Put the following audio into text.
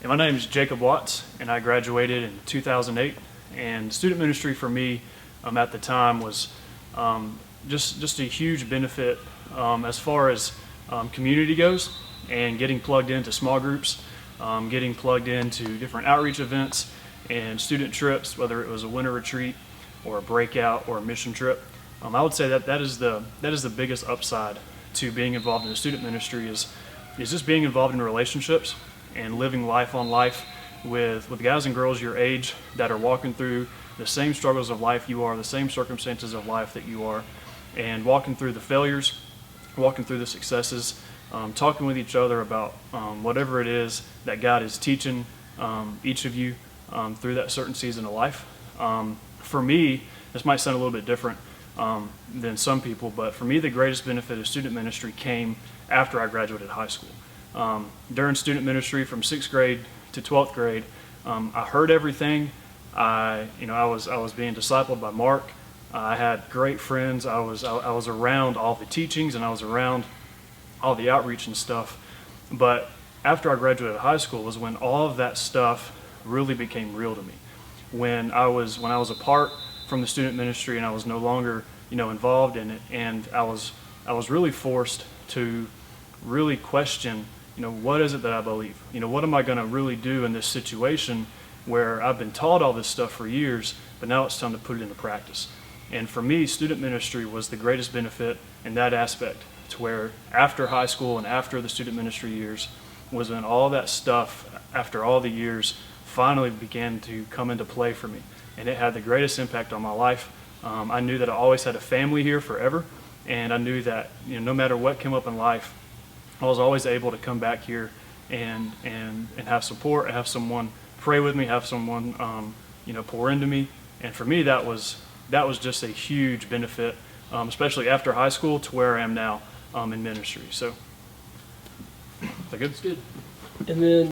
And my name is Jacob Watts, and I graduated in 2008. And student ministry for me at the time was just a huge benefit as far as community goes, and getting plugged into small groups, getting plugged into different outreach events and student trips, whether it was a winter retreat or a breakout or a mission trip. I would say that is the biggest upside to being involved in the student ministry is just being involved in relationships and living life on life with guys and girls your age that are walking through the same struggles of life you are, the same circumstances of life that you are, and walking through the failures, walking through the successes, talking with each other about whatever it is that God is teaching each of you through that certain season of life. For me, this might sound a little bit different than some people, but for me, the greatest benefit of student ministry came after I graduated high school. During student ministry from 6th grade to 12th grade, I heard everything. I was being discipled by Mark. I had great friends. I was around all the teachings, and I was around all the outreach and stuff. But after I graduated high school was when all of that stuff really became real to me. When I was apart from the student ministry and I was no longer involved in it, and I was really forced to really question what is it that I believe? What am I going to really do in this situation where I've been taught all this stuff for years, but now it's time to put it into practice. And for me, student ministry was the greatest benefit in that aspect, to where after high school and after the student ministry years was when all that stuff, after all the years, finally began to come into play for me. And it had the greatest impact on my life. I knew that I always had a family here forever, and I knew that no matter what came up in life, I was always able to come back here and have support, have someone pray with me, have someone pour into me. And for me, that was just a huge benefit, especially after high school to where I am now in ministry. So, is that good? It's good. And then